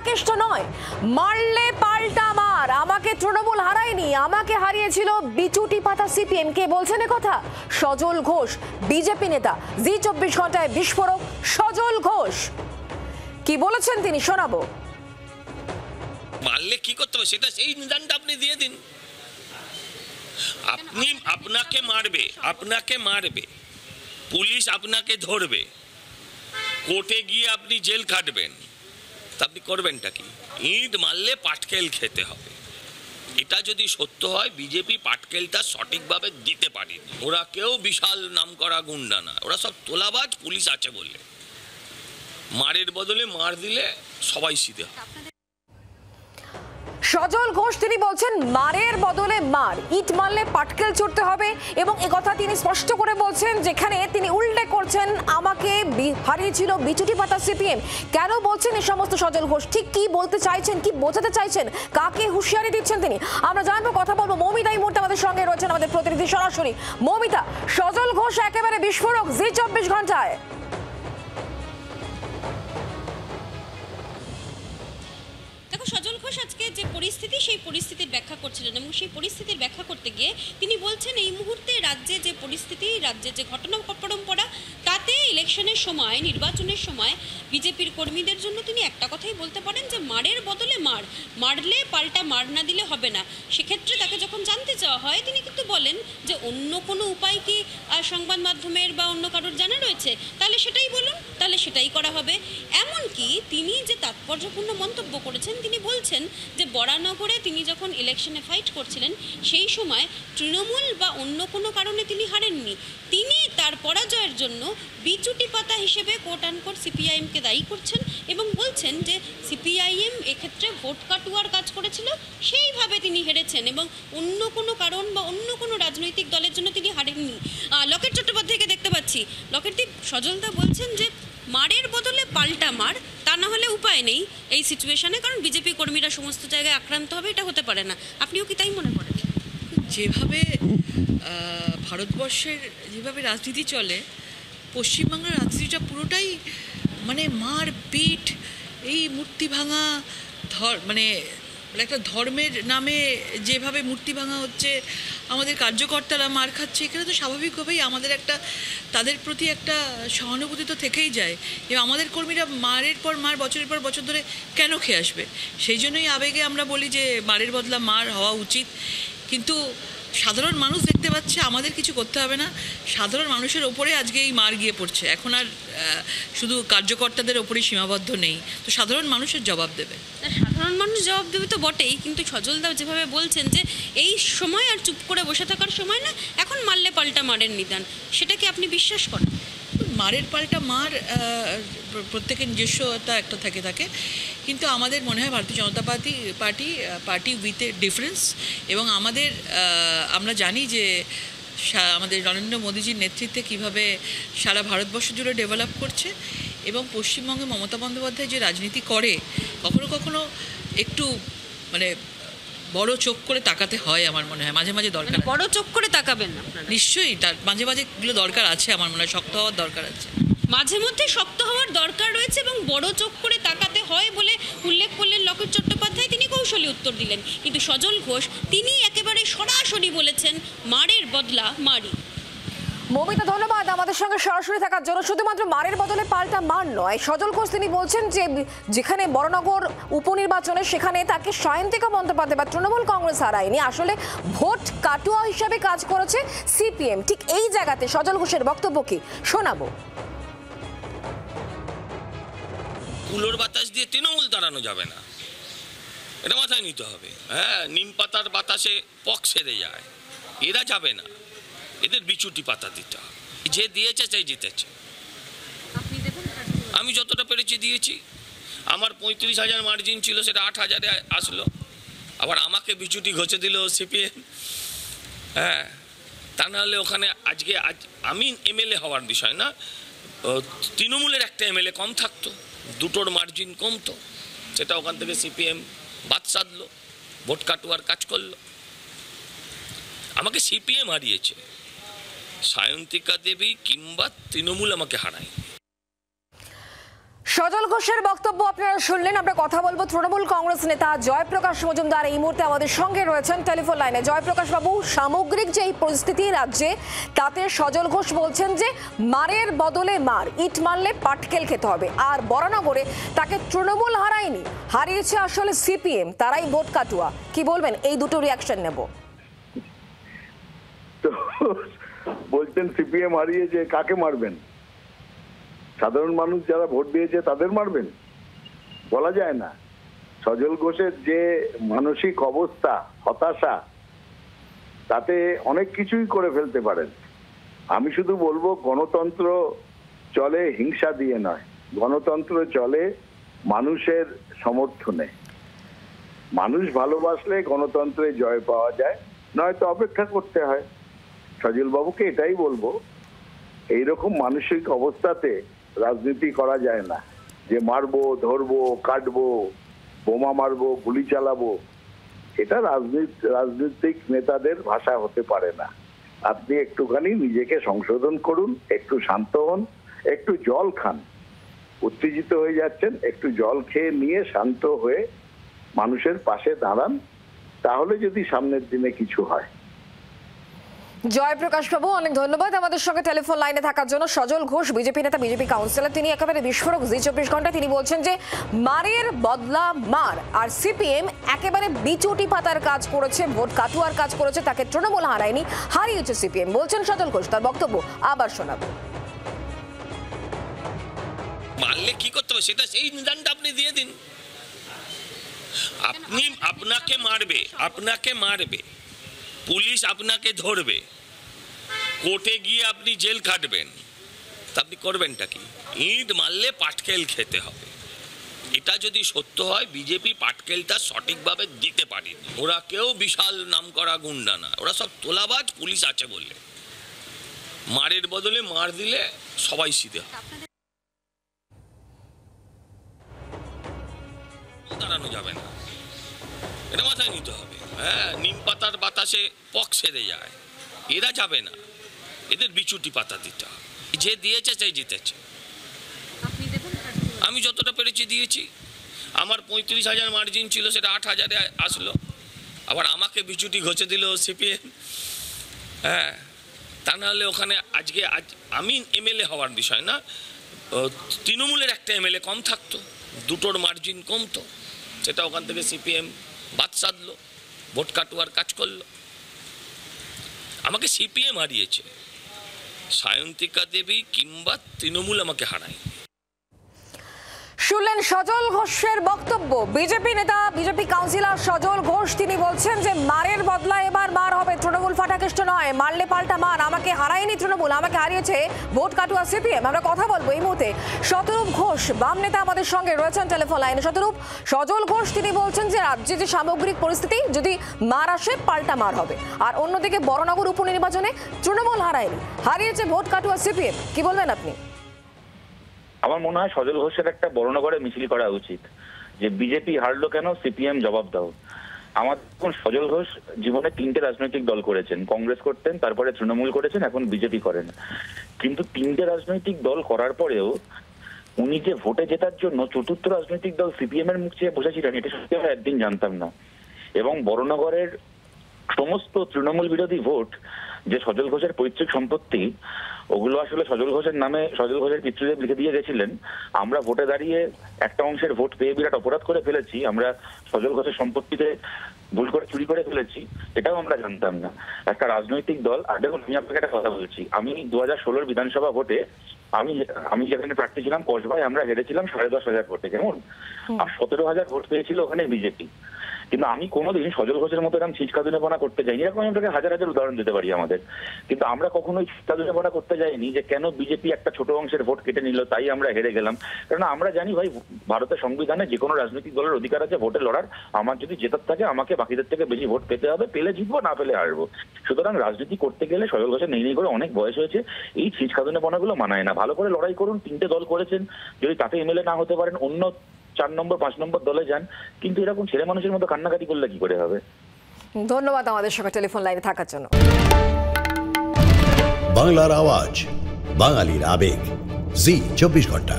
কেষ্ট নয়, মারলে পাল্টা মার। আমাকে তৃণমূল হারায়নি, আমাকে হারিয়েছিল বিচুটি পাতা সিপিএম। কে বলছেন কথা? সজল ঘোষ, বিজেপি নেতা। জি24 ঘন্টায় বিস্ফোরক সজল ঘোষ কি বলেছেন তিনি শোনাবো। মারলে কি করতে হবে সেটা সেই নিদানটা আপনি দিয়ে দিন। আপনাকে মারবে, পুলিশ আপনাকে ধরবে, কোর্টে গিয়ে আপনি জেল খাটবেন, তা আপনি করবেনটা কি? ইট মারলে পাটকেল খেতে হবে। এটা যদি সত্য হয়, বিজেপি পাটকেলটা সঠিকভাবে দিতে পারেনি। ওরা কেউ বিশাল নাম করা গুন্ডা না, ওরা সব তোলাবাজ। পুলিশ আছে বলে মারের বদলে মার দিলে সবাই সিধে। সজল ঘোষ তিনি বলছেন মারের বদলে মার, ইট মারলে পাটকেল ছুটতে হবে। এবং একথা তিনি স্পষ্ট করে বলছেন, যেখানে তিনি উল্লেখ করছেন আমাকে হারিয়েছিল বিচুটি পাতা সিপিএম। কেন বলছেন এই সমস্ত সজল ঘোষ? ঠিক কি বলতে চাইছেন, কি বোঝাতে চাইছেন, কাকে হুঁশিয়ারি দিচ্ছেন তিনি? আমরা জানবো, কথা বলবো। মৌমিতা এই মুহূর্তে আমাদের সঙ্গে রয়েছেন, আমাদের প্রতিনিধি সরাসরি। মৌমিতা, সজল ঘোষ একেবারে বিস্ফোরক জি24 ঘন্টায়। সজল ঘোষ আজকে যে পরিস্থিতি, সেই পরিস্থিতির ব্যাখ্যা করছিলেন এবং সেই পরিস্থিতির ব্যাখ্যা করতে গিয়ে তিনি বলছেন এই মুহূর্তে রাজ্যে যে পরিস্থিতি, রাজ্যে যে ঘটনা পরম্পরা, তাতে ইলেকশনের সময়, নির্বাচনের সময় বিজেপির কর্মীদের জন্য তিনি একটা কথাই বলতে পারেন যে মারের বদলে মার, মারলে পাল্টা মার না দিলে হবে না। সেক্ষেত্রে তাকে যখন জানতে চাওয়া হয়, তিনি কিন্তু বলেন যে অন্য কোনো উপায় কি সংবাদ মাধ্যমের বা অন্য কারোর জানা রয়েছে, তাহলে সেটাই বলুন, তাহলে সেটাই করা হবে। এমনকি তিনি যে তাৎপর্যপূর্ণ মন্তব্য করেছেন, তিনি বলছেন যে বরানগরে তিনি যখন ইলেকশনে ফাইট করছিলেন, সেই সময় তৃণমূল বা অন্য কোনো কারণে তিনি হারেননি। তিনি তার পরাজয়ের জন্য বিচুটি পাতা হিসেবে কোট আনকোট সিপিআইএমকে দায়ী করছেন এবং বলছেন যে সিপিআইএম এক্ষেত্রে ভোট কাটুয়ার কাজ করেছিল, সেইভাবে তিনি হেরেছেন এবং অন্য কোনো কারণ বা অন্য কোনো রাজনৈতিক দলের জন্য তিনি হারেননি। লকেট চট্টোপাধ্যায়কে দেখতে পাচ্ছি। লকেটদীপ, সজলদা বলছেন যে মারের বদলে পাল্টা মার, তা না হলে উপায় নেই এই সিচুয়েশনে, কারণ বিজেপি কর্মীরা সমস্ত জায়গায় আক্রান্ত হবে, এটা হতে পারে না। আপনিও কি তাই মনে করেন? যেভাবে ভারতবর্ষের যেভাবে রাজনীতি চলে, পশ্চিমবাংলার রাজনীতিটা পুরোটাই মানে মার পিট, এই মূর্তি ভাঙা, মানে একটা ধর্মের নামে যেভাবে মূর্তি ভাঙা হচ্ছে, আমাদের কার্যকর্তারা মার খাচ্ছে, এখানে তো স্বাভাবিকভাবেই আমাদের একটা তাদের প্রতি একটা সহানুভূতি তো থেকেই যায়। এবং আমাদের কর্মীরা মারের পর মার, বছরের পর বছর ধরে কেন খেয়ে আসবে? সেই জন্যই আবেগে আমরা বলি যে মারের বদলা মার হওয়া উচিত। কিন্তু সাধারণ মানুষ দেখতে পাচ্ছে আমাদের কিছু করতে হবে না, সাধারণ মানুষের ওপরে আজকে এই মার গিয়ে পড়ছে। এখন আর শুধু কার্যকর্তাদের ওপরেই সীমাবদ্ধ নেই, তো সাধারণ মানুষের জবাব দেবে। সাধারণ মানুষ জবাব দেবে তো বটেই, কিন্তু সজলদা যেভাবে বলছেন যে এই সময় আর চুপ করে বসে থাকার সময় না, এখন মারলে পাল্টা মারের নিদান, সেটা কি আপনি বিশ্বাস করেন? মারের পাল্টা মার প্রত্যেকের নিজস্বতা একটা থাকে, কিন্তু আমাদের মনে হয় ভারতীয় জনতা পার্টি উইথ এ ডিফারেন্স। এবং আমরা জানি যে আমাদের নরেন্দ্র মোদীজির নেতৃত্বে কিভাবে সারা ভারতবর্ষ জুড়ে ডেভেলপ করছে, এবং পশ্চিমবঙ্গে মমতা বন্দ্যোপাধ্যায় যে রাজনীতি করে, কখনো কখনো একটু মানে বড় চোখ করে তাকাতে হয় আমার মনে হয়, মাঝে মাঝে দরকার। বড় চোখ করে তাকাবেন না? নিশ্চয়ই, তার মাঝে মাঝে এগুলো দরকার আছে, আমার মনে হয় শক্ত হওয়ার দরকার আছে, মাঝে মধ্যে শক্ত হওয়ার দরকার রয়েছে এবং বড় চোখ করে তাকাতে হয় বলে উল্লেখ করলেন লকেট চট্টোপাধ্যায়। তিনি কৌশলী উত্তর দিলেন, কিন্তু সজল ঘোষ তিনি একেবারে সরাসরি বলেছেন মারের বদলা মারি। মৌমিতা, ধন্যবাদ আমাদের সঙ্গে সরাসরি থাকার জন্য। শুধুমাত্র মারের বদলে পাল্টা মার নয়, সজল ঘোষ তিনি বলছেন যে যেখানে বরানগর উপনির্বাচনে সেখানে তাকে সায়ন্তিকা বন্দ্যোপাধ্যায় বা তৃণমূল কংগ্রেস হারায়নি, আসলে ভোট কাটুয়া হিসাবে কাজ করেছে সিপিএম। ঠিক এই জায়গাতে সজল ঘোষের বক্তব্য কি শোনাবো। কুলোর বাতাস দিয়ে তৃণমূল দাঁড়ানো যাবে না, এটা মাথায় নিতে হবে। হ্যাঁ, নিম পাতার বাতাসে পক সেরে যায়, এরা যাবে না, এদের বিচুটি পাতা দিতে হবে। যে দিয়েছে সেই জিতেছে। আমি যতটা পেরেছি দিয়েছি। আমার 35,000 মার্জিন ছিল, সেটা 8,000-এ আসলো। আবার আমাকে বিচুটি ঘষে দিল সিপিএম। হ্যাঁ, তা নাহলে ওখানে আজকে আমি এমএলএ হওয়ার বিষয় না, তৃণমূলের একটা এমএলএ কম থাকতো, দুটোর মার্জিন কমতো, সেটা ওখান থেকে সিপিএম বাদ সাধলো, ভোট কাটুয়ার কাজ করলো। আমাকে সিপিএম হারিয়েছে, সায়ন্তিকা দেবী কিংবা তৃণমূল আমাকে হারায়। সজল ঘোষের বক্তব্য আপনারা শুনলেন। আমরা কথা বলবো তৃণমূল কংগ্রেস নেতা জয়প্রকাশ মজুমদার এই মুহূর্তে আমাদের সঙ্গে রয়েছেন টেলিফোন লাইনে। জয়প্রকাশ বাবু, সামগ্রিক যে এই পরিস্থিতি রাজ্যে, তাতে সজল ঘোষ বলছেন যে মারের বদলে মার, ইট মারলে পাটকেল খেতে হবে। আর বরানগরে তাকে তৃণমূল হারায়নি, হারিয়েছে আসলে সিপিএম, তারাই ভোট কাটুয়া। কি বলবেন? এই দুটো রিয়াকশন নেব। তো বলছেন সিপিএম হারিয়েছে, কাকে মারবেন? সাধারণ মানুষ যারা ভোট দিয়েছে তাদের মারবেন? বলা যায় না। সজল ঘোষের যে মানসিক অবস্থা, হতাশা, তাতে অনেক কিছুই করে ফেলতে পারেন। আমি শুধু বলবো, গণতন্ত্র চলে হিংসা দিয়ে নয়, গণতন্ত্র চলে মানুষের সমর্থনে। মানুষ ভালোবাসলে গণতন্ত্রে জয় পাওয়া যায়, নয়তো অপেক্ষা করতে হয়। সজল বাবুকে এটাই বলবো, এইরকম মানসিক অবস্থাতে রাজনীতি করা যায় না, যে মারবো, ধরবো, কাটবো, বোমা মারবো, গুলি চালাবো। এটা রাজনৈতিক নেতাদের ভাষা হতে পারে না। আপনি একটুখানি নিজেকে সংশোধন করুন, একটু শান্ত হন, একটু জল খান। উত্তেজিত হয়ে যাচ্ছেন, একটু জল খেয়ে নিয়ে শান্ত হয়ে মানুষের পাশে দাঁড়ান, তাহলে যদি সামনের দিনে কিছু হয়। জয়প্রকাশ বাবু, অনেক ধন্যবাদ আমাদের সঙ্গে টেলিফোন লাইনে থাকার জন্য। সজল ঘোষ বিজেপি নেতা, বিজেপি কাউন্সিলর, তিনি একেবারে বিস্ফোরক জি 24 ঘন্টা। তিনি বলছেন যে মারের বদলা মার, আর সিপিএম একেবারে বিচুটি পাতার কাজ করেছে, ভোট কাটুয়ার কাজ করেছে, তাকে তৃণমূল হারায়নি, হারিয়েছে সিপিএম, বলছেন সজল ঘোষ। তার বক্তব্য আবার শোনাবো। মারলে কি করতে হবে সেটা, সেই নিদানটা আপনি দিয়ে দিন। আপনাকে মারবে, পুলিশ আপনাকে ধরবে, কোর্টে গিয়ে আপনি জেল খাটবেন, তা আপনি করবেনটা কি? ইট মারলে পাটকেল খেতে হবে। এটা যদি সত্য হয়, বিজেপি পাটকেলটা সঠিকভাবে দিতে পারেনি। ওরা কেউ বিশাল নামকরা গুন্ডা না, ওরা সব তোলাবাজ। পুলিশ আছে বললে, মারের বদলে মার দিলে সবাই সিধে হয়। দাঁড়ানো যাবে না, এটা মাথায় নিতে হবে। হ্যাঁ, নিম পাতার বাতাসে পক সেরে যায়, এরা যাবে না, এদের বিচুটি পাতা দিতে হবে। যে দিয়েছে সেই জিতেছে। আমি যতটা পেরেছি দিয়েছি। আমার 35,000 মার্জিন ছিল, সেটা 8,000-এ আসলো। আবার আমাকে বিচুটি ঘষে দিল সিপিএম। হ্যাঁ, তা নাহলে ওখানে আজকে আমি এমএলএ হওয়ার বিষয় না, তৃণমূলের একটা এমএলএ কম থাকতো, দুটোর মার্জিন কমতো, সেটা ওখান থেকে সিপিএম বাদ সাধলো, ভোট কাটুয়ার কাজ করলো। আমাকে সিপিএম হারিয়েছে, সায়ন্তিকা দেবী কিংবা তৃণমূল আমাকে হারায়। শুনলেন সজল ঘোষের বক্তব্য। বিজেপি নেতা, বিজেপি কাউন্সিলর সজল ঘোষ, তিনি বলছেন যে মারের বদলা এবার মার হবে, তৃণমূল ফাটাকেষ্ট নয়, মারলে পাল্টা মার। আমাকে হারায়নি তৃণমূল, আমাকে হারিয়েছে ভোট কাটুয়া সিপিএম। আমরা কথা বলবো এই মুহূর্তে শতরূপ ঘোষ, বাম নেতা, আমাদের সঙ্গে রয়েছেন টেলিফোন লাইনে। শতরূপ, সজল ঘোষ তিনি বলছেন যে রাজ্যে যে সামগ্রিক পরিস্থিতি, যদি মার আসে পাল্টা মার হবে। আর অন্যদিকে বরানগর উপনির্বাচনে তৃণমূল হারায়নি, হারিয়েছে ভোট কাটুয়া সিপিএম। কি বলবেন আপনি? আমার মনে হয় সজল ঘোষের একটা বর্ণগড়ে মিছিল করা উচিত, যে বিজেপি হারলো কেন, সিপিএম জবাব দাও। আমার দেখুন, সজল ঘোষ জীবনে 3টে রাজনৈতিক দল করেছেন। কংগ্রেস করতেন, তারপরে তৃণমূল করেছেন, এখন বিজেপি করেন। কিন্তু 3টে রাজনৈতিক দল করার পরেও উনি যে ভোটে জেতার জন্য চতুর্থ রাজনৈতিক দল সিপিএম এর মুখ চেয়ে বসেছিলেন, এটা সত্যি আমরা একদিন জানতাম না। এবং বর্ণগড়ের সমস্ত তৃণমূল বিরোধী ভোট যে সজল ঘোষের পৈতৃক সম্পত্তি, ওগুলো আসলে সজল ঘোষের নামে সজল ঘোষের পিতৃদেব লিখে দিয়ে গেছিলেন। আমরা ভোটে দাঁড়িয়ে একটা অংশের ভোট পেয়ে বিরাট অপরাধ করে ফেলেছি, আমরা সজল ঘোষের সম্পত্তিতে ভুল করে চুরি করে ফেলেছি, এটাও আমরা জানতাম না। একটা রাজনৈতিক দল, আর দেখুন আমি আপনাকে একটা কথা বলছি, আমি 2016 বিধানসভা ভোটে আমি যেখানে প্রার্থী ছিলাম কসবায়, আমরা হেরেছিলাম 10,500 ভোটে, কেমন? আর 17,000 ভোট পেয়েছিল ওখানে বিজেপি। কিন্তু আমি কোনোদিন সজল ঘোষের মতো এরকম ছিচকাদুনেপনা করতে যাইনি। এরকম আমি আপনাকে হাজার হাজার উদাহরণ দিতে পারি আমাদের। কিন্তু আমরা কখনোই ছিচকাদুনেপনা করতে যাইনি যে কেন বিজেপি একটা ছোট অংশের ভোট কেটে নিল, তাই আমরা হেরে গেলাম। কারণ আমরা জানি ভাই, ভারতের সংবিধানে যে কোনো রাজনৈতিক দলের অধিকার আছে ভোটে লড়ার। আমার যদি জেতার থাকে, আমাকে বাকিদের থেকে বেশি ভোট পেতে হবে, পেলে জিতবো, না পেলে হারবো। সুতরাং রাজনীতি করতে গেলে সজল ঘোষের নেই করে অনেক বয়স হয়েছে, এই ছিচকাদুনেপনাগুলো মানায় না। ভালো করে লড়াই করুন, 3টে দল করেছেন, যদি তাতে এমএলএ না হতে পারেন অন্য 4 নম্বর 5 নম্বর দলে যান। কিন্তু এরকম ছেলে মানুষের মতো কান্নাকাটি করলে কি করে হবে? ধন্যবাদ আমাদের সঙ্গে টেলিফোন লাইনে থাকার জন্য। বাংলার আওয়াজ, বাঙালির আবেগ, জি 24 ঘন্টা।